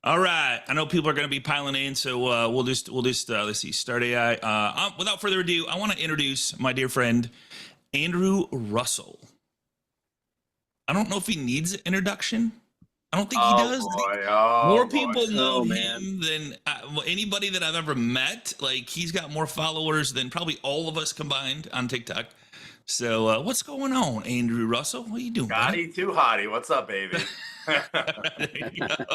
All right, I know people are going to be piling in, so we'll just let's see, start AI. Without further ado, I want to introduce my dear friend Andrew Russell. I don't know if he needs an introduction. I don't think he Oh does. I think boy, oh more boy. people know Oh man. him than anybody that I've ever met. Like he's got more followers than probably all of us combined on TikTok. So what's going on, Andrew Russell? What are you doing, buddy? Gotti too hottie. What's up, baby? There you go.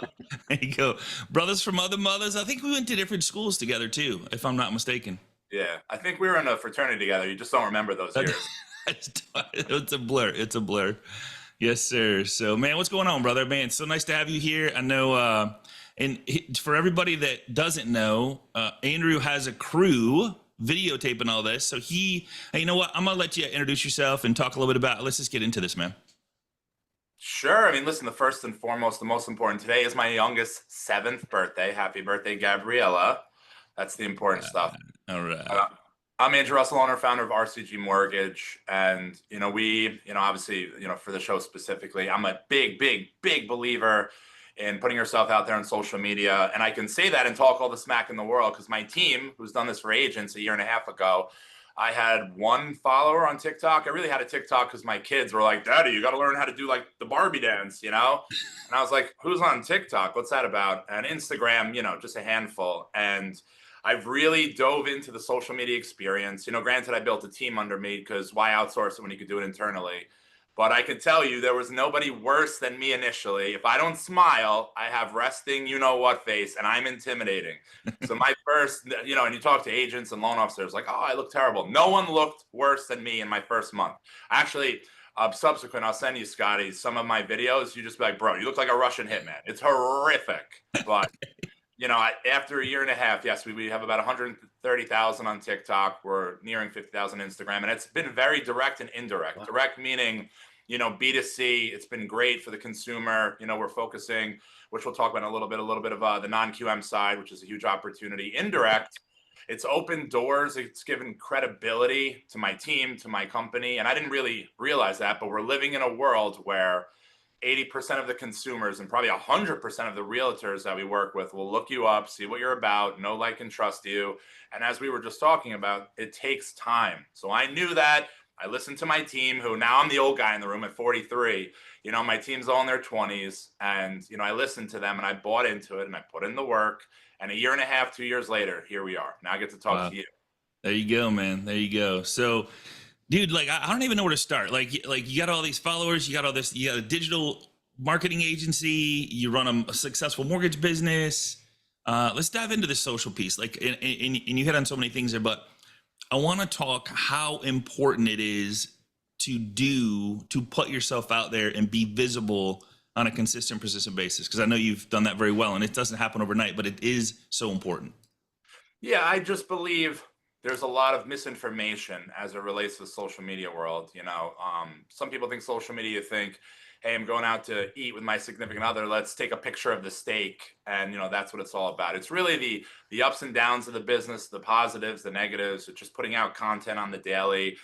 There you go. Brothers from other mothers. I think we went to different schools together too, if I'm not mistaken. Yeah, I think we were in a fraternity together. You just don't remember those years. It's a blur. It's a blur. Yes, sir. So, man, what's going on, brother? Man, it's so nice to have you here. I know, for everybody that doesn't know, Andrew has a crew videotaping all this. So hey, you know what? I'm gonna let you introduce yourself and talk a little bit about. Let's just get into this, man. Sure. I mean, listen, the first and foremost, the most important today is my youngest 7th birthday. Happy birthday, Gabriella. That's the important stuff. All right. I'm Andrew Russell, owner, founder of RCG Mortgage. And, obviously, for the show specifically, I'm a big, big, big believer in putting yourself out there on social media. And I can say that and talk all the smack in the world because my team, who's done this for agents a year and a half ago, I had 1 follower on TikTok. I really had a TikTok because my kids were like, Daddy, you got to learn how to do like the Barbie dance, And I was like, who's on TikTok? What's that about? And Instagram, just a handful. And I've really dove into the social media experience. Granted, I built a team under me because why outsource it when you could do it internally? But I can tell you there was nobody worse than me initially. If I don't smile, I have resting you-know-what face, and I'm intimidating. So my first, and you talk to agents and loan officers like, oh, I look terrible. No one looked worse than me in my first month. Actually, subsequent, I'll send you, Scotty, some of my videos. You just be like, bro, you look like a Russian hitman. It's horrific. But after a year and a half, yes, we have about 130,000 on TikTok. We're nearing 50,000 Instagram, and it's been very direct and indirect. Wow. Direct meaning, B2C. It's been great for the consumer. We're focusing, which we'll talk about in a little bit of the non-QM side, which is a huge opportunity. Indirect, it's opened doors. It's given credibility to my team, to my company, and I didn't really realize that, but we're living in a world where 80% of the consumers and probably 100% of the realtors that we work with will look you up, see what you're about, know, like, and trust you. And as we were just talking about, it takes time. So I knew that. I listened to my team, who now I'm the old guy in the room at 43. My team's all in their 20s. And, I listened to them and I bought into it and I put in the work. And a year and a half, 2 years later, here we are. Now I get to talk to you. There you go, man. There you go. So, dude, like I don't even know where to start. Like you got all these followers, you got all this, you got a digital marketing agency, you run a successful mortgage business. Let's dive into the social piece. Like, and you hit on so many things there, but I want to talk how important it is to put yourself out there and be visible on a consistent, persistent basis. Because I know you've done that very well, and it doesn't happen overnight, but it is so important. Yeah, I just believe there's a lot of misinformation as it relates to the social media world. Some people think social media think, hey, I'm going out to eat with my significant other. Let's take a picture of the steak. And, that's what it's all about. It's really the ups and downs of the business, the positives, the negatives. It's just putting out content on the daily.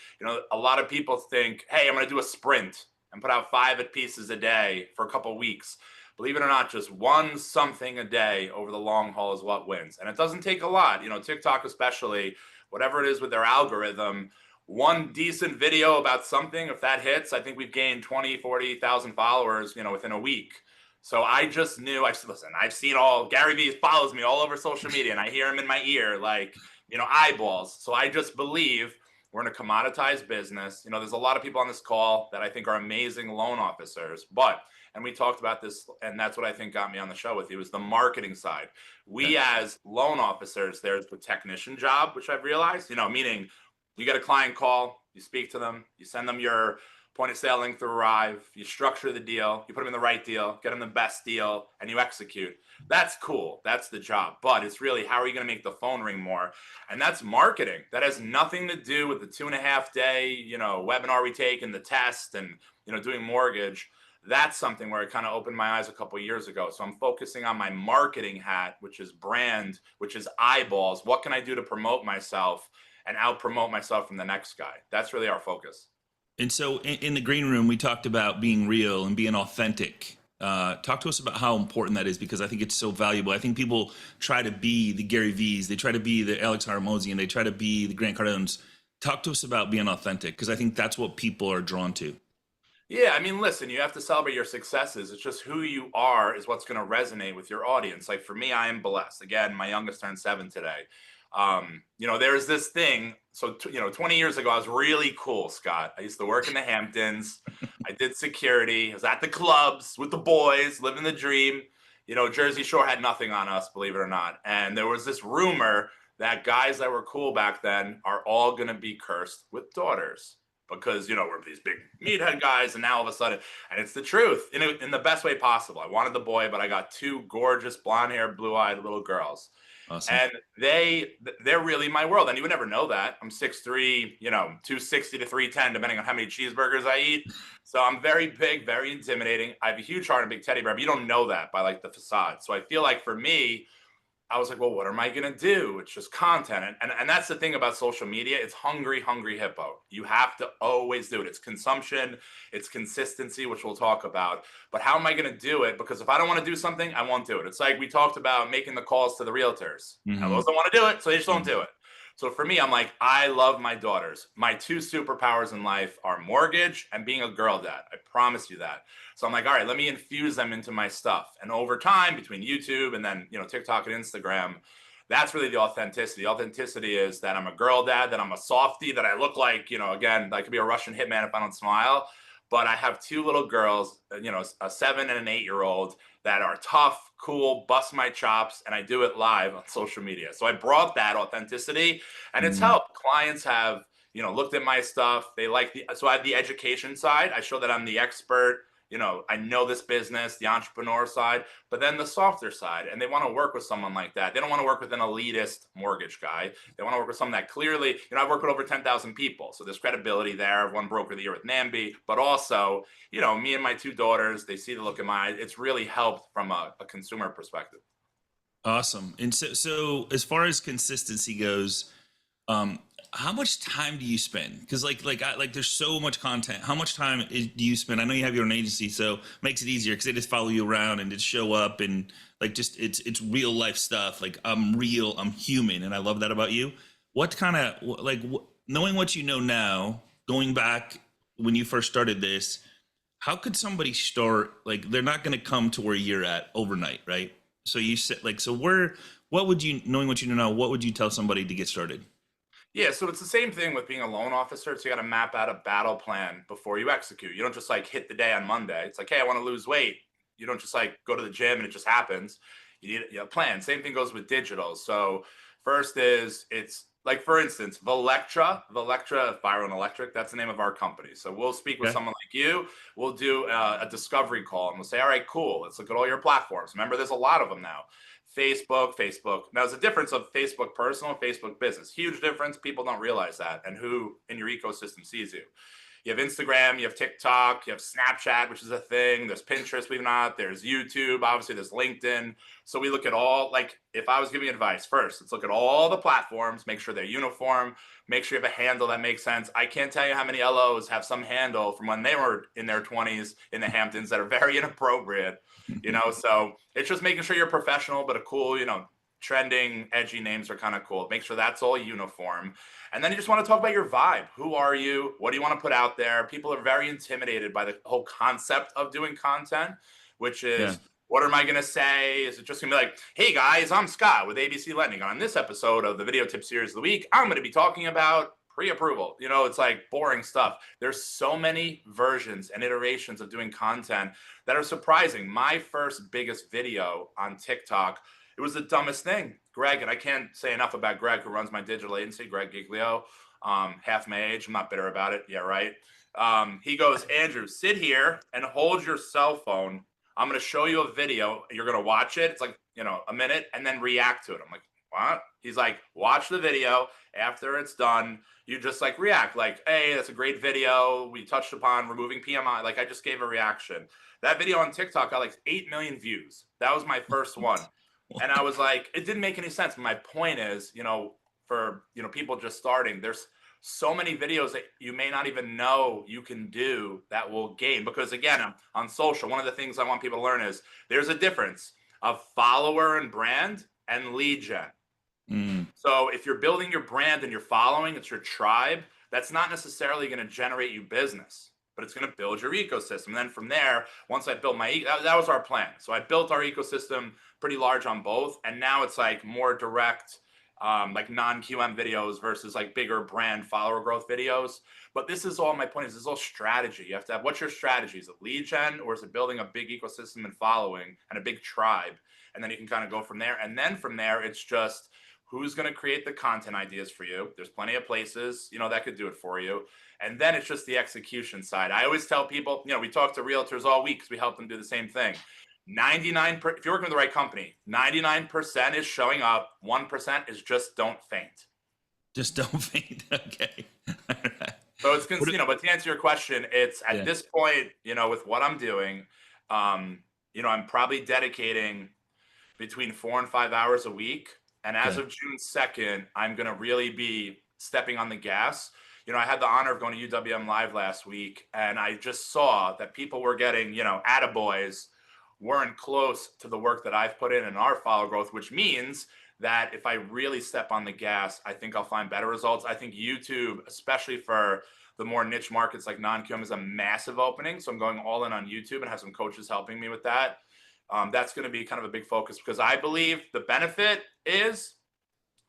A lot of people think, hey, I'm going to do a sprint and put out 5 pieces a day for a couple of weeks. Believe it or not, just one something a day over the long haul is what wins. And it doesn't take a lot. TikTok especially, whatever it is with their algorithm, one decent video about something, if that hits, I think we've gained 20, 40,000 followers, within a week. So I just knew, I've seen Gary Vee follows me all over social media and I hear him in my ear, like, eyeballs. So I just believe we're in a commoditized business. There's a lot of people on this call that I think are amazing loan officers, and we talked about this, and that's what I think got me on the show with you, is the marketing side. We as loan officers, there's the technician job, which I've realized, meaning you get a client call, you speak to them, you send them your point of sale link through Arrive, you structure the deal, you put them in the right deal, get them the best deal, and you execute. That's cool. That's the job. But it's really, how are you going to make the phone ring more? And that's marketing. That has nothing to do with the 2.5 day, webinar we take and the test and, doing mortgage. That's something where it kind of opened my eyes a couple of years ago. So I'm focusing on my marketing hat, which is brand, which is eyeballs. What can I do to promote myself and out promote myself from the next guy? That's really our focus. And so in the green room, we talked about being real and being authentic. Talk to us about how important that is, because I think it's so valuable. I think people try to be the Gary V's, they try to be the Alex Haramozian, they try to be the Grant Cardones. Talk to us about being authentic, because I think that's what people are drawn to. Yeah, I mean, listen, you have to celebrate your successes. It's just who you are is what's going to resonate with your audience. Like for me, I am blessed. Again, my youngest turned 7 today. There's this thing. So, 20 years ago, I was really cool, Scott. I used to work in the Hamptons. I did security. I was at the clubs with the boys, living the dream. Jersey Shore had nothing on us, believe it or not. And there was this rumor that guys that were cool back then are all going to be cursed with daughters because we're these big meathead guys, and now all of a sudden, and it's the truth in the best way possible. I wanted the boy, but I got 2 gorgeous blonde-haired, blue-eyed little girls, Awesome. and they're really my world. And you would never know that. I'm 6'3", 260 to 310, depending on how many cheeseburgers I eat. So I'm very big, very intimidating. I have a huge heart and a big teddy bear, but you don't know that by like the facade. So I feel like for me, I was like, well, what am I going to do? It's just content. And that's the thing about social media. It's hungry, hungry hippo. You have to always do it. It's consumption. It's consistency, which we'll talk about. But how am I going to do it? Because if I don't want to do something, I won't do it. It's like we talked about making the calls to the realtors. And those don't want to do it, so they just don't do it. So for me, I'm like, I love my daughters. My 2 superpowers in life are mortgage and being a girl dad. I promise you that. So I'm like, all right, let me infuse them into my stuff. And over time, between YouTube and then, TikTok and Instagram, that's really the authenticity. The authenticity is that I'm a girl dad, that I'm a softie, that I look like, again, I could be a Russian hitman if I don't smile. But I have 2 little girls, a 7 and an 8-year-old that are tough, cool, bust my chops, and I do it live on social media. So I brought that authenticity, and it's Mm. helped. Clients have, looked at my stuff. They like so I have the education side. I show that I'm the expert. I know this business, the entrepreneur side, but then the softer side, and they want to work with someone like that. They don't want to work with an elitist mortgage guy. They want to work with someone that clearly, I've worked with over 10,000 people. So there's credibility there. I've won broker of the year with Namby, but also, me and my 2 daughters, they see the look in my eyes. It's really helped from a consumer perspective. Awesome. And so as far as consistency goes, um, how much time do you spend? Because there's so much content. How much time do you spend? I know you have your own agency, so it makes it easier because they just follow you around and just show up and just it's real life stuff. Like I'm real, I'm human, and I love that about you. What kind of knowing what you know now, going back when you first started this, how could somebody start? Like they're not going to come to where you're at overnight, right? So you said what would you, knowing what you know now, what would you tell somebody to get started? Yeah, so it's the same thing with being a loan officer. So you got to map out a battle plan before you execute. You don't just like hit the day on Monday. It's like, hey, I want to lose weight. You don't just like go to the gym and it just happens. You need a plan. Same thing goes with digital. So first is it's like, for instance, Valectra Fire and Electric. That's the name of our company. So we'll speak with Okay. someone like you. We'll do a discovery call and we'll say, all right, cool. Let's look at all your platforms. Remember, there's a lot of them now. Facebook. Now, there's a difference of Facebook personal, Facebook business. Huge difference. People don't realize that. And who in your ecosystem sees you. You have Instagram, you have TikTok, you have Snapchat, which is a thing. There's Pinterest, believe it or not. There's YouTube. Obviously, there's LinkedIn. So we look at all, like, if I was giving advice first, let's look at all the platforms, make sure they're uniform, make sure you have a handle that makes sense. I can't tell you how many LOs have some handle from when they were in their 20s in the Hamptons that are very inappropriate, So it's just making sure you're professional, but a cool, trending, edgy names are kind of cool. Make sure that's all uniform. And then you just want to talk about your vibe. Who are you? What do you want to put out there? People are very intimidated by the whole concept of doing content, which Yeah. is, what am I going to say? Is it just going to be like, hey guys, I'm Scott with ABC Lending. On this episode of the Video Tip Series of the Week, I'm going to be talking about pre-approval. It's like boring stuff. There's so many versions and iterations of doing content that are surprising. My first biggest video on TikTok, it was the dumbest thing. Greg, and I can't say enough about Greg, who runs my digital agency, Greg Giglio, half my age. I'm not bitter about it. Yeah, right. He goes, Andrew, sit here and hold your cell phone. I'm going to show you a video. You're going to watch it. It's like, a minute, and then react to it. I'm like, what? He's like, watch the video. After it's done, you just like react like, hey, that's a great video. We touched upon removing PMI. Like I just gave a reaction. That video on TikTok got like 8 million views. That was my first one. And I was like, it didn't make any sense. My point is, for, people just starting, there's so many videos that you may not even know you can do that will gain. Because again, on social, one of the things I want people to learn is there's a difference of follower and brand and lead gen. Mm, So if you're building your brand and your following, it's your tribe, that's not necessarily going to generate you business, but it's going to build your ecosystem. And then from there, once I built that was our plan. So I built our ecosystem pretty large on both. And now it's like more direct, like non-QM videos versus like bigger brand follower growth videos. But this is all, my point is, this is all strategy. You have to have, what's your strategy? Is it lead gen, or is it building a big ecosystem and following and a big tribe? And then you can kind of go from there. And then from there, it's just, who's going to create the content ideas for you? There's plenty of places, that could do it for you. And then it's just the execution side. I always tell people, we talk to realtors all week because we help them do the same thing. 99, if you're working with the right company, 99% is showing up. 1% is just don't faint. just don't faint. Okay. All right. So it's, but to answer your question, it's at this point, with what I'm doing, I'm probably dedicating between 4 and 5 hours a week. And as of June 2nd, I'm going to really be stepping on the gas. I had the honor of going to UWM Live last week, and I just saw that people were getting, attaboys weren't close to the work that I've put in our follow growth, which means that if I really step on the gas, I think I'll find better results. I think YouTube, especially for the more niche markets like non-QM, is a massive opening. So I'm going all in on YouTube and have some coaches helping me with that. That's going to be kind of a big focus, because I believe the benefit is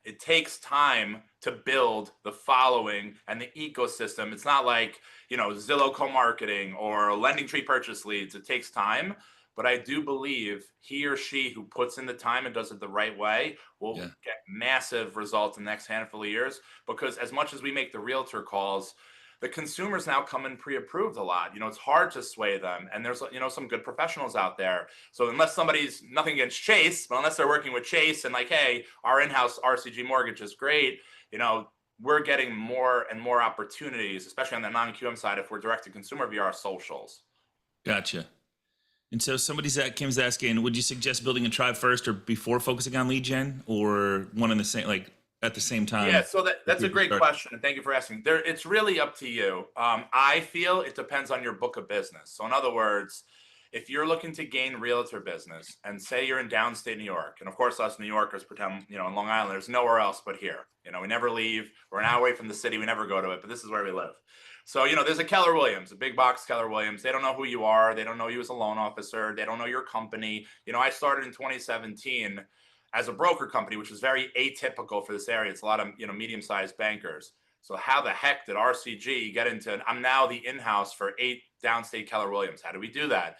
it takes time to build the following and the ecosystem. It's not like, Zillow co-marketing or Lending Tree purchase leads. It takes time. But I do believe he or she who puts in the time and does it the right way will get massive results in the next handful of years. Because as much as we make the realtor calls, the consumers now come in pre-approved a lot. It's hard to sway them. And there's, some good professionals out there. So unless nothing against Chase, but unless they're working with Chase and like, hey, our in-house RCG mortgage is great, we're getting more and more opportunities, especially on the non-QM side, if we're direct to consumer via our socials. Gotcha. And so Kim's asking, would you suggest building a tribe first or before focusing on lead gen, or one in the same, like at the same time? Yeah, so that's a great question, and thank you for asking. It's really up to you. I feel it depends on your book of business. So in other words, if you're looking to gain realtor business, and say you're in downstate New York, and of course us New Yorkers pretend, in Long Island, there's nowhere else but here. We never leave. We're an hour away from the city. We never go to it, but this is where we live. So, there's a Keller Williams, a big box Keller Williams. They don't know who you are. They don't know you as a loan officer. They don't know your company. I started in 2017 as a broker company, which is very atypical for this area. It's a lot of, medium-sized bankers. So how the heck did RCG get into, I'm now the in-house for 8 downstate Keller Williams. How do we do that?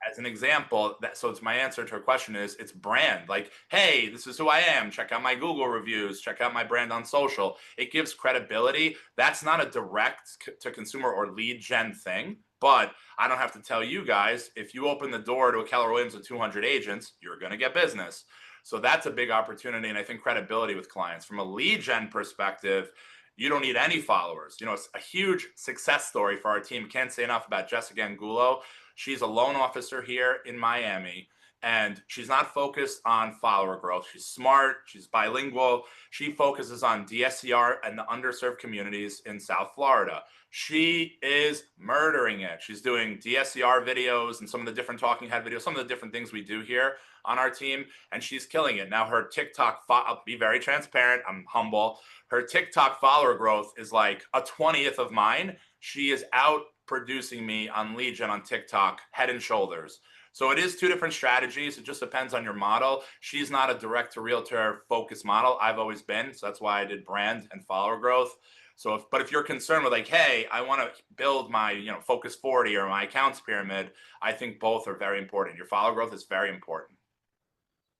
As an example, so it's my answer to her question is, it's brand. Like, hey, this is who I am. Check out my Google reviews. Check out my brand on social. It gives credibility. That's not a direct to consumer or lead gen thing, but I don't have to tell you guys, if you open the door to a Keller Williams with 200 agents, you're going to get business. So that's a big opportunity. And I think credibility with clients. From a lead gen perspective, you don't need any followers. It's a huge success story for our team. Can't say enough about Jessica Angulo. She's a loan officer here in Miami, and she's not focused on follower growth. She's smart. She's bilingual. She focuses on DSCR and the underserved communities in South Florida. She is murdering it. She's doing DSCR videos and some of the different talking head videos, some of the different things we do here on our team, and she's killing it. Now her TikTok, I'll be very transparent, I'm humble. Her TikTok follower growth is like a 20th of mine. She is out producing me on lead gen on TikTok, head and shoulders. So it is 2 different strategies. It just depends on your model. She's not a direct to realtor focused model. I've always been. So that's why I did brand and follower growth. So but if you're concerned with like, hey, I want to build my, focus 40 or my accounts pyramid, I think both are very important. Your follower growth is very important.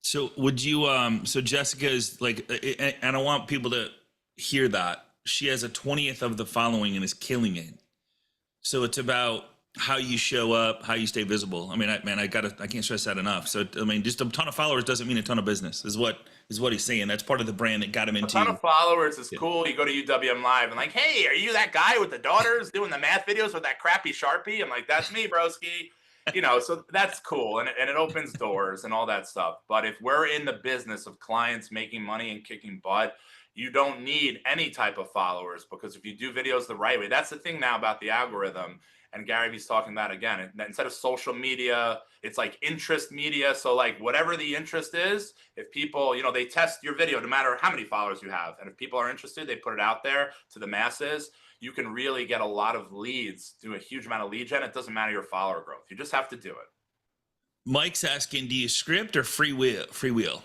So would you, so Jessica is like, and I want people to hear that she has a 20th of the following and is killing it. So it's about how you show up, how you stay visible. I mean, I can't stress that enough. So, I mean, just a ton of followers doesn't mean a ton of business is what he's saying. That's part of the brand that got him into. A ton of followers is cool. You go to UWM Live and like, hey, are you that guy with the daughters doing the math videos with that crappy Sharpie? I'm like, that's me, broski. So that's cool. And it opens doors and all that stuff. But if we're in the business of clients making money and kicking butt, you don't need any type of followers, because if you do videos the right way, that's the thing now about the algorithm. And Gary Vee's talking about again, instead of social media, it's like interest media. So like whatever the interest is, if people, they test your video no matter how many followers you have. And if people are interested, they put it out there to the masses. You can really get a lot of leads, do a huge amount of lead gen. It doesn't matter your follower growth. You just have to do it. Mike's asking, do you script or freewheel?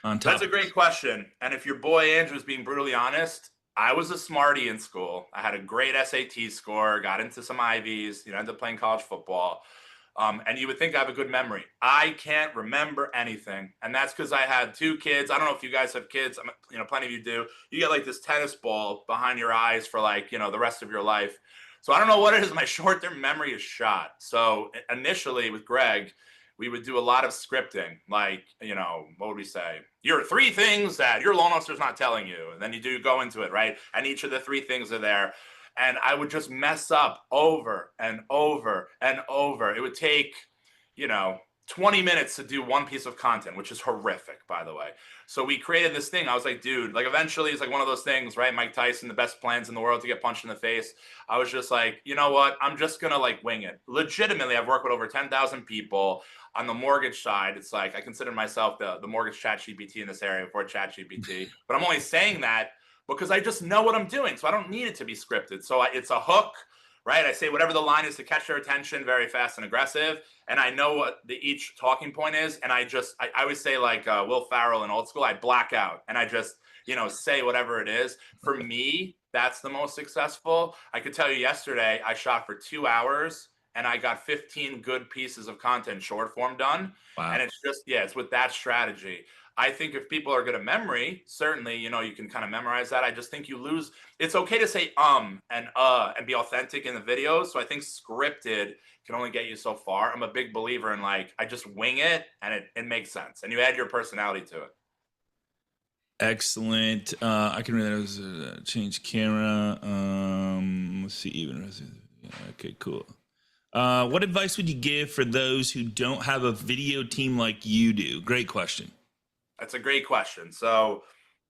On top. That's a great question. And if your boy Andrew's being brutally honest, I was a smarty in school. I had a great SAT score, got into some Ivies, ended up playing college football. And you would think I have a good memory. I can't remember anything. And that's because I had 2 kids. I don't know if you guys have kids. Plenty of you do. You get like this tennis ball behind your eyes for like, the rest of your life. So I don't know what it is. My short-term memory is shot. So initially with Greg, we would do a lot of scripting. Like, what would we say? Your 3 things that your loan officer's not telling you. And then you go into it, right? And each of the 3 things are there. And I would just mess up over and over and over. It would take, 20 minutes to do one piece of content, which is horrific, by the way. So we created this thing. I was like, dude, like eventually it's like one of those things, right? Mike Tyson, the best plans in the world to get punched in the face. I was just like, you know what? I'm just going to like wing it. Legitimately, I've worked with over 10,000 people. On the mortgage side, it's like I consider myself the mortgage chat GPT in this area before chat GPT. But I'm only saying that because I just know what I'm doing. So I don't need it to be scripted. So it's a hook, right? I say whatever the line is to catch their attention, very fast and aggressive. And I know what each talking point is. And I always say like Will Ferrell in Old School, I black out and I just, say whatever it is. For me, that's the most successful. I could tell you yesterday, I shot for 2 hours and I got 15 good pieces of content short form done. Wow. And it's just, it's with that strategy. I think if people are good at memory, certainly, you can kind of memorize that. I just think you lose. It's okay to say and be authentic in the videos. So I think scripted can only get you so far. I'm a big believer in like, I just wing it and it makes sense. And you add your personality to it. Excellent. I can read that. Change camera. Let's see. Even. Okay, cool. What advice would you give for those who don't have a video team like you do? Great question. That's a great question. So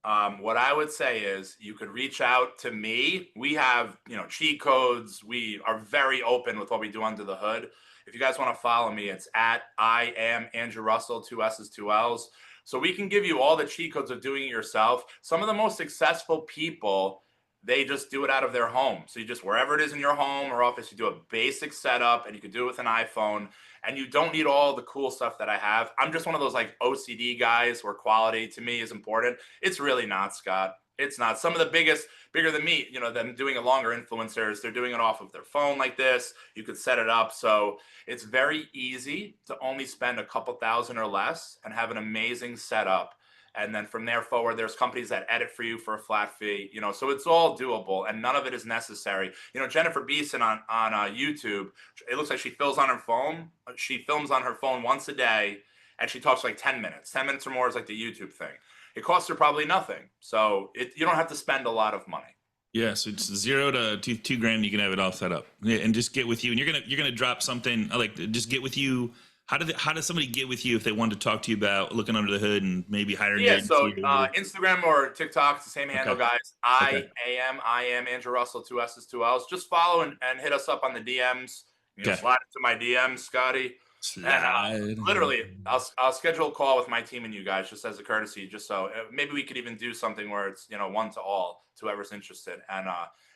what I would say is you could reach out to me. We have, cheat codes. We are very open with what we do under the hood. If you guys want to follow me, it's at I am Andrew Russell, 2 S's, 2 L's. So we can give you all the cheat codes of doing it yourself. Some of the most successful people, they just do it out of their home. So you just, wherever it is in your home or office, you do a basic setup and you can do it with an iPhone and you don't need all the cool stuff that I have. I'm just one of those like OCD guys where quality to me is important. It's really not, Scott. It's not. Some of the bigger than me, them doing it longer influencers, they're doing it off of their phone like this. You could set it up. So it's very easy to only spend a couple thousand or less and have an amazing setup. And then from there forward, there's companies that edit for you for a flat fee, so it's all doable and none of it is necessary. Jennifer Beeson on YouTube, it looks like she films on her phone. She films on her phone once a day and she talks like 10 minutes. 10 minutes or more is like the YouTube thing. It costs her probably nothing. So you don't have to spend a lot of money. Yeah, so it's $0 to $2 grand. You can have it all set up, and just get with you. And you're gonna drop something like just get with you. How does somebody get with you if they want to talk to you about looking under the hood and maybe hiring? Yeah, so Instagram or TikTok, it's the same handle, guys. I am Andrew Russell, 2 S's, 2 L's. Just follow and hit us up on the DMs. Slide into my DMs, Scotty. And literally, I'll schedule a call with my team and you guys just as a courtesy, just so maybe we could even do something where it's one to all, to whoever's interested,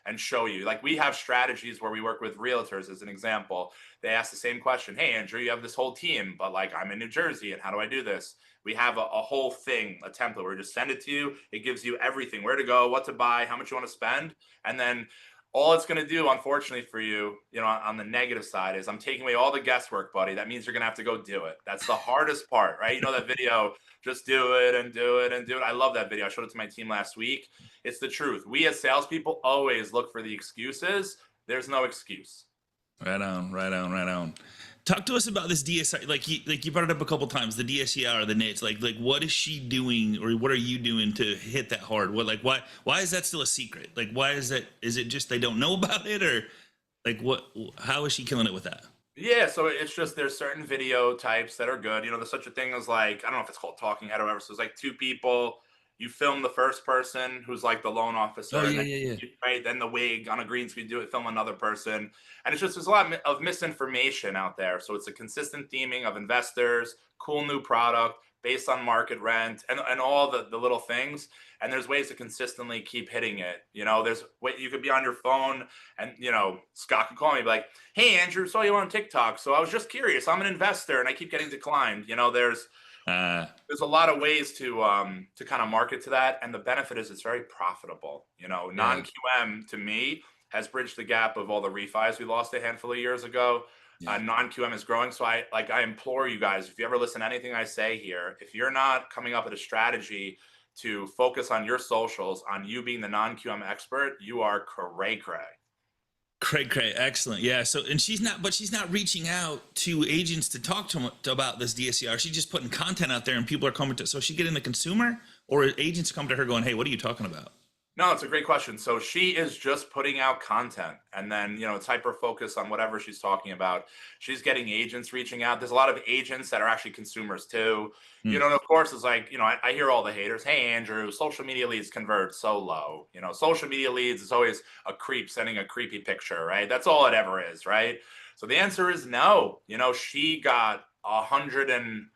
and show you. Like we have strategies where we work with realtors as an example. They ask the same question. Hey, Andrew, you have this whole team, but like I'm in New Jersey and how do I do this? We have a whole thing, a template where we just send it to you. It gives you everything, where to go, what to buy, how much you want to spend. And then all it's going to do, unfortunately for you, on the negative side is I'm taking away all the guesswork, buddy. That means you're going to have to go do it. That's the hardest part, right? That video, just do it and do it and do it. I love that video. I showed it to my team last week. It's the truth. We as salespeople always look for the excuses. There's no excuse. Right on. Talk to us about this DSCR. Like you brought it up a couple times. The DSCR, the NITs. Like what is she doing, or what are you doing to hit that hard? Why is that still a secret? Like why is that? Is it just they don't know about it, or like what? How is she killing it with that? Yeah, so it's just there's certain video types that are good. There's such a thing as like I don't know if it's called talking head or whatever. So it's like 2 people, you film the first person who's like the loan officer, Oh and yeah, then yeah, yeah. right, then the wig on a green screen, do it, film another person, and it's just there's a lot of misinformation out there. So it's a consistent theming of investors, cool new product based on market rent, and all the little things. And there's ways to consistently keep hitting it. There's way you could be on your phone, and Scott could call me, be like, "Hey Andrew, saw you on TikTok. So I was just curious. I'm an investor, and I keep getting declined." Uh, There's a lot of ways to kind of market to that, and the benefit is it's very profitable. yeah, Non-QM to me has bridged the gap of all the refis we lost a handful of years ago. yeah. Non-QM is growing, so I implore you guys, if you ever listen to anything I say here, if you're not coming up with a strategy to focus on your socials, on you being the non-QM expert, you are cray cray. Great, excellent. Yeah. So, and she's not reaching out to agents to talk to them about this DSCR. She's just putting content out there, and people are coming to. So, she getting the consumer, or agents come to her going, "Hey, what are you talking about?" No, it's a great question. So she is just putting out content, and then, it's hyper focused on whatever she's talking about. She's getting agents reaching out. There's a lot of agents that are actually consumers too. Hmm. And of course, it's like, I hear all the haters. Hey, Andrew, social media leads convert so low. Social media leads is always a creep sending a creepy picture, right? That's all it ever is, right? So the answer is no. She got $140,000,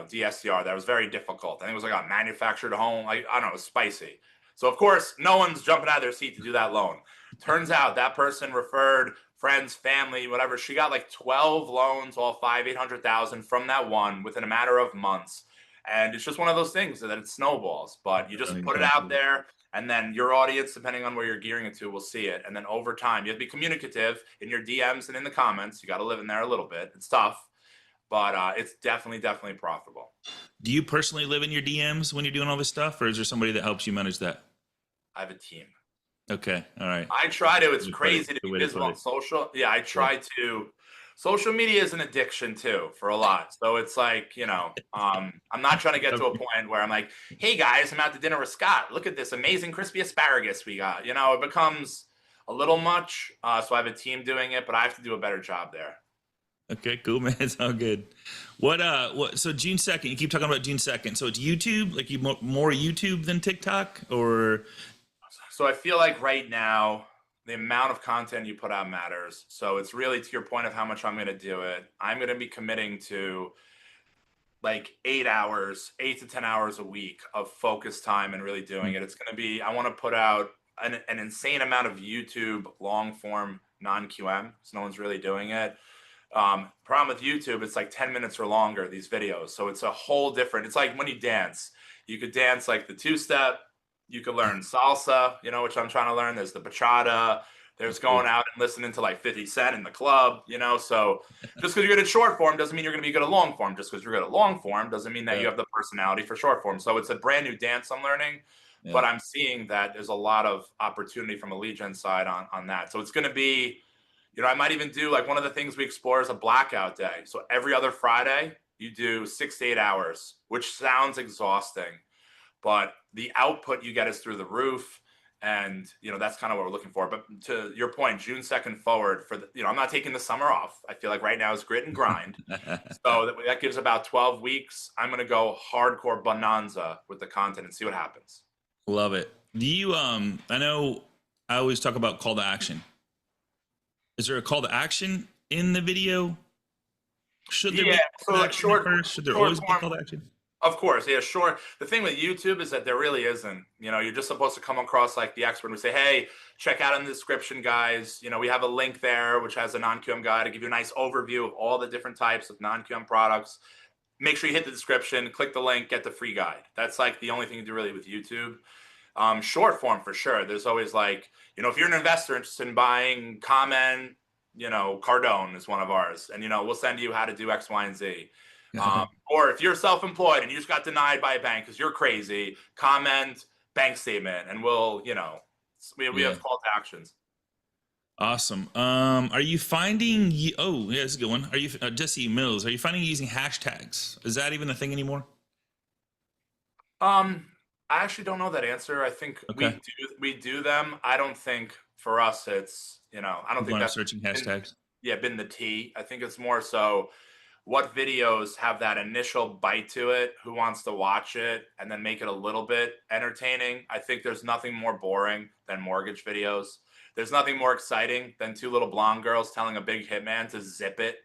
DSCR. That was very difficult. I think it was like a manufactured home. Like, I don't know, it was spicy. So of course, no one's jumping out of their seat to do that loan. Turns out that person referred friends, family, whatever. She got like 12 loans, all 800,000 from that one within a matter of months. And it's just one of those things that it snowballs. But you just put it out Exactly. there, and then your audience, depending on where you're gearing it to, will see it. And then over time, you have to be communicative in your DMs and in the comments. You got to live in there a little bit. It's tough, but it's definitely profitable. Do you personally live in your DMs when you're doing all this stuff, or is there somebody that helps you manage that? I have a team. Okay, all right. I try to. It's Good way to put it. crazy to Good be way to visible put on it. social. Yeah, I Yeah. try to. Social media is an addiction too for a lot. So it's like, I'm not trying to get to a Okay. point where I'm like, "Hey guys, I'm out to dinner with Scott. Look at this amazing crispy asparagus we got." It becomes a little much. So I have a team doing it, but I have to do a better job there. Okay, cool, man. It's all good. What? So June 2nd. You keep talking about June 2nd. So it's YouTube, like you more YouTube than TikTok, or So I feel like right now, the amount of content you put out matters. So it's really to your point of how much I'm going to do it. I'm going to be committing to like 8 hours, 8 to 10 hours a week of focus time and really doing it. It's going to be, I want to put out an insane amount of YouTube long form non-QM. So no one's really doing it. Problem with YouTube, it's like 10 minutes or longer, these videos. So it's a whole different, it's like when you dance, you could dance like the two-step, you could learn salsa, which I'm trying to learn. There's the bachata, there's that's cool. going out and listening to like 50 Cent in the club, so just because you're good at short form doesn't mean you're going to be good at long form. Just because you're good at long form doesn't mean that Yeah, you have the personality for short form. So it's a brand new dance I'm learning, yeah. but I'm seeing that there's a lot of opportunity from a lead gen side on that. So it's going to be, I might even do like one of the things we explore is a blackout day. So every other Friday, you do 6 to 8 hours, which sounds exhausting, but the output you get is through the roof. And, that's kind of what we're looking for. But to your point, June 2nd forward I'm not taking the summer off. I feel like right now is grit and grind. So that gives about 12 weeks. I'm going to go hardcore bonanza with the content and see what happens. Love it. Do you? I know I always talk about call to action. Is there a call to action in the video? Should there be Yeah. a So call to like action at first? Should there always be a form. call to action? Of course, yeah, sure. The thing with YouTube is that there really isn't. You're just supposed to come across like the expert and say, "Hey, check out in the description, guys. We have a link there which has a non-QM guide to give you a nice overview of all the different types of non-QM products. Make sure you hit the description, click the link, get the free guide." That's like the only thing you do really with YouTube. Short form for sure. There's always like, if you're an investor interested in buying, comment, Cardone is one of ours, and we'll send you how to do X, Y, and Z. Or if you're self-employed and you just got denied by a bank because you're crazy, comment bank statement, and we'll, we Yeah. have call to actions. Awesome. Are you finding? Oh, yeah, that's a good one. Are you Jesse Mills? Are you finding using hashtags? Is that even a thing anymore? I actually don't know that answer. I think Okay. we do them. I don't think for us it's, I don't People think aren't that's searching been, hashtags. been the T. I think it's more so what videos have that initial bite to it, who wants to watch it, and then make it a little bit entertaining. I think there's nothing more boring than mortgage videos. There's nothing more exciting than two little blonde girls telling a big hitman to zip it,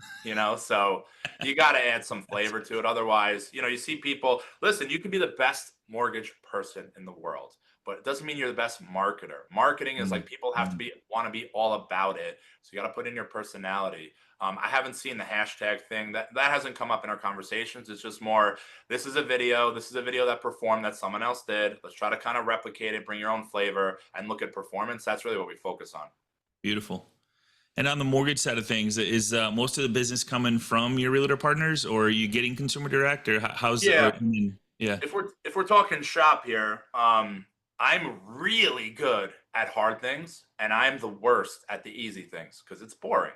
So you got to add some flavor to it. Otherwise, you see people, listen, you can be the best mortgage person in the world, but it doesn't mean you're the best marketer. Marketing is like people have to want to be all about it. So you got to put in your personality. I haven't seen the hashtag thing that hasn't come up in our conversations. It's just more, this is a video. This is a video that performed that someone else did. Let's try to kind of replicate it, bring your own flavor and look at performance. That's really what we focus on. Beautiful. And on the mortgage side of things, is most of the business coming from your realtor partners, or are you getting consumer direct, or how's Yeah. Yeah. If we're talking shop here, I'm really good at hard things and I'm the worst at the easy things because it's boring.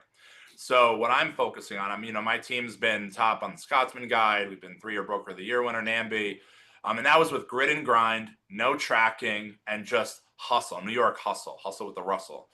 So what I'm focusing on, my team's been top on the Scotsman Guide. We've been 3-year Broker of the Year winner, NAMBY. And that was with grit and grind, no tracking, and just hustle. New York hustle with the Russell.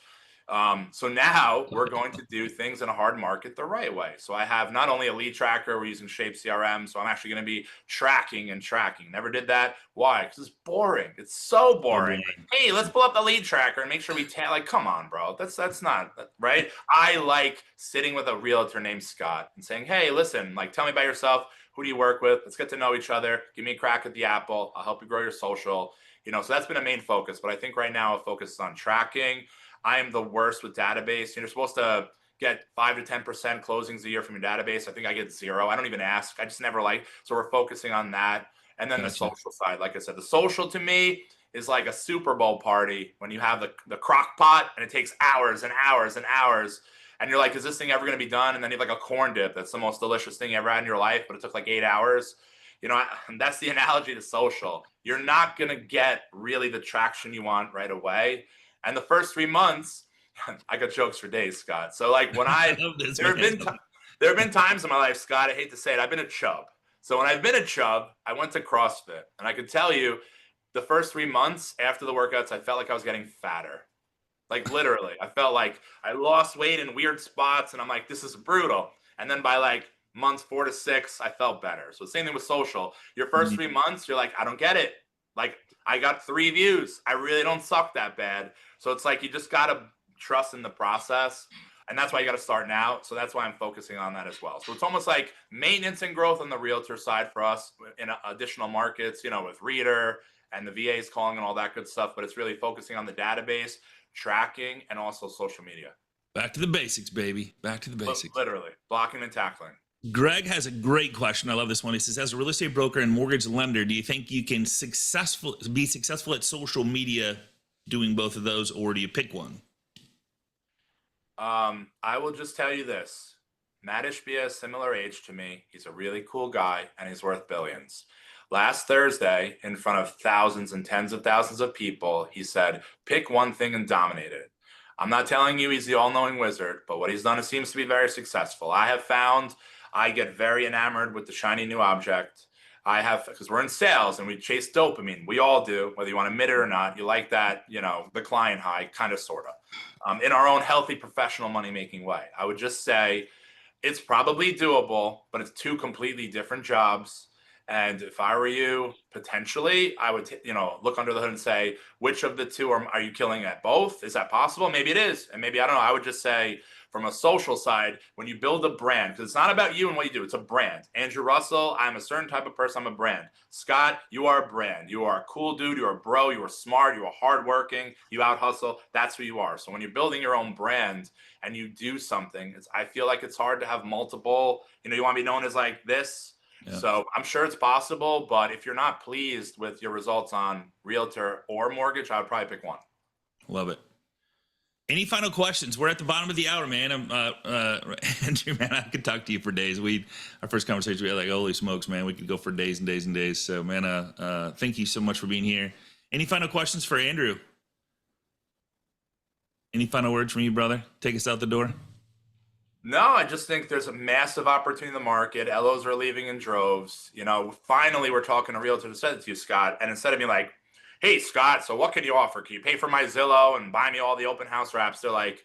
So now we're going to do things in a hard market the right way. So I have not only a lead tracker, we're using Shape CRM. So I'm actually going to be tracking and tracking. Never did that. Why? Because it's boring. It's so boring. Hey, let's pull up the lead tracker and make sure we like, come on, bro. That's not right. I like sitting with a realtor named Scott and saying, hey, listen, like, tell me about yourself. Who do you work with? Let's get to know each other. Give me a crack at the apple. I'll help you grow your social. So that's been a main focus. But I think right now a focus is on tracking. I am the worst with database. You're supposed to get 5 to 10% closings a year from your database. I think I get 0. I don't even ask. I just never like. So we're focusing on that. And then the social side, like I said, the social to me is like a Super Bowl party when you have the crock pot and it takes hours and hours and hours. And you're like, is this thing ever going to be done? And then you have like a corn dip. That's the most delicious thing you ever had in your life, but it took like 8 hours. That's the analogy to social. You're not going to get really the traction you want right away. And the first 3 months, I got jokes for days, Scott. So like when there have been times in my life, Scott, I hate to say it, I've been a chub. So when I've been a chub, I went to CrossFit, and I could tell you the first 3 months after the workouts, I felt like I was getting fatter. Like literally, I felt like I lost weight in weird spots, and I'm like, this is brutal. And then by like months 4 to 6, I felt better. So same thing with social. Your first 3 months, you're like, I don't get it. Like I got 3 views. I really don't suck that bad. So it's like you just got to trust in the process. And that's why you got to start now. So that's why I'm focusing on that as well. So it's almost like maintenance and growth on the realtor side for us in additional markets, with RETR and the VAs calling and all that good stuff. But it's really focusing on the database, tracking, and also social media. Back to the basics, baby. Back to the basics. Literally, blocking and tackling. Greg has a great question. I love this one. He says, as a real estate broker and mortgage lender, do you think you can be successful at social media doing both of those, or do you pick one? I will just tell you this. Matt Ishbia is similar age to me. He's a really cool guy, and he's worth billions. Last Thursday, in front of thousands and tens of thousands of people, he said, pick one thing and dominate it. I'm not telling you he's the all-knowing wizard, but what he's done, it seems to be very successful. I have found I get very enamored with the shiny new object. Because we're in sales and we chase dopamine. We all do, whether you want to admit it or not. You like that, the client high, kind of, sort of, in our own healthy professional money-making way. I would just say it's probably doable, but it's 2 completely different jobs. And if I were you, potentially, I would, look under the hood and say, which of the 2 are you killing at both? Is that possible? Maybe it is. And maybe, I don't know. I would just say, from a social side, when you build a brand, because it's not about you and what you do, it's a brand. Andrew Russell, I'm a certain type of person, I'm a brand. Scott, you are a brand. You are a cool dude, you're a bro, you are smart, you are hardworking, you out hustle. That's who you are. So when you're building your own brand and you do something, I feel like it's hard to have multiple, you want to be known as like this. Yeah. So I'm sure it's possible, but if you're not pleased with your results on realtor or mortgage, I would probably pick one. Love it. Any final questions? We're at the bottom of the hour, man. Andrew, man, I could talk to you for days. Our first conversation, we had like, holy smokes, man, we could go for days and days and days. So, man, thank you so much for being here. Any final questions for Andrew? Any final words from you, brother? Take us out the door. No, I just think there's a massive opportunity in the market. LOs are leaving in droves. Finally, we're talking to realtors who said it to you, Scott. And instead of being like, hey, Scott, so what can you offer? Can you pay for my Zillow and buy me all the open house wraps? They're like,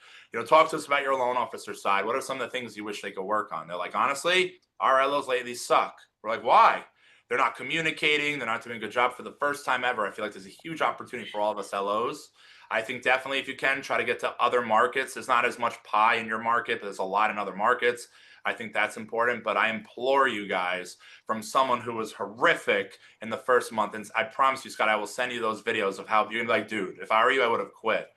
talk to us about your loan officer side. What are some of the things you wish they could work on? They're like, honestly, our LOs lately suck. We're like, why? They're not communicating. They're not doing a good job. For the first time ever, I feel like there's a huge opportunity for all of us LOs. I think definitely if you can try to get to other markets, there's not as much pie in your market, but there's a lot in other markets. I think that's important, but I implore you guys, from someone who was horrific in the first month, and I promise you, Scott, I will send you those videos of how you're like, dude, if I were you, I would have quit.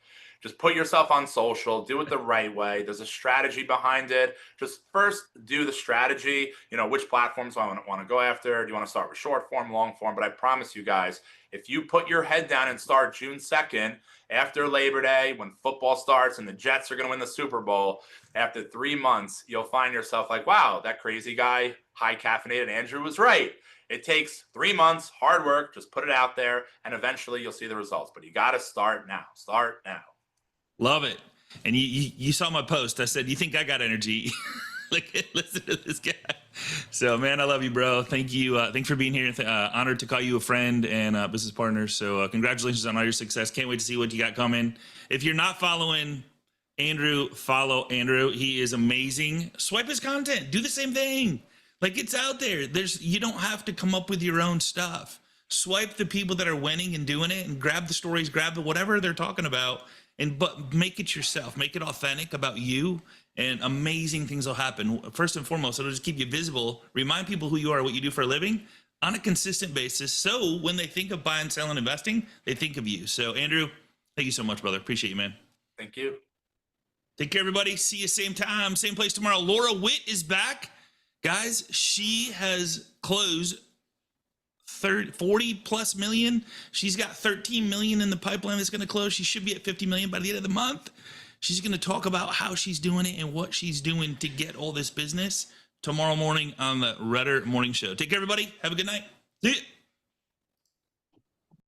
Just put yourself on social, do it the right way. There's a strategy behind it. Just first do the strategy. You know, which platforms do I want to go after? Do you want to start with short form, long form? But I promise you guys, if you put your head down and start June 2nd, after Labor Day, when football starts and the Jets are going to win the Super Bowl, after 3 months, you'll find yourself like, wow, that crazy guy, high caffeinated Andrew was right. It takes 3 months, hard work, just put it out there, and eventually you'll see the results. But you got to start now. Start now. Love it. And you saw my post. I said, you think I got energy? Like, listen to this guy. So, man, I love you, bro. Thank you. Thanks for being here. Honored to call you a friend and business partner. So congratulations on all your success. Can't wait to see what you got coming. If you're not following Andrew, follow Andrew. He is amazing. Swipe his content. Do the same thing. Like, it's out there. You don't have to come up with your own stuff. Swipe the people that are winning and doing it, and grab the stories, grab the whatever they're talking about, but make it yourself. Make it authentic about you, and amazing things will happen. First and foremost, it'll just keep you visible. Remind people who you are, what you do for a living on a consistent basis. So when they think of buying, selling, investing, they think of you. So, Andrew, thank you so much, brother. Appreciate you, man. Thank you. Take care, everybody. See you same time, same place tomorrow. Laura Witt is back. Guys, she has closed 40 plus million. She's got 13 million in the pipeline that's going to close. She should be at 50 million by the end of the month. She's going to talk about how she's doing it and what she's doing to get all this business tomorrow morning on the RETR Morning Show. Take care, everybody. Have a good night. See ya.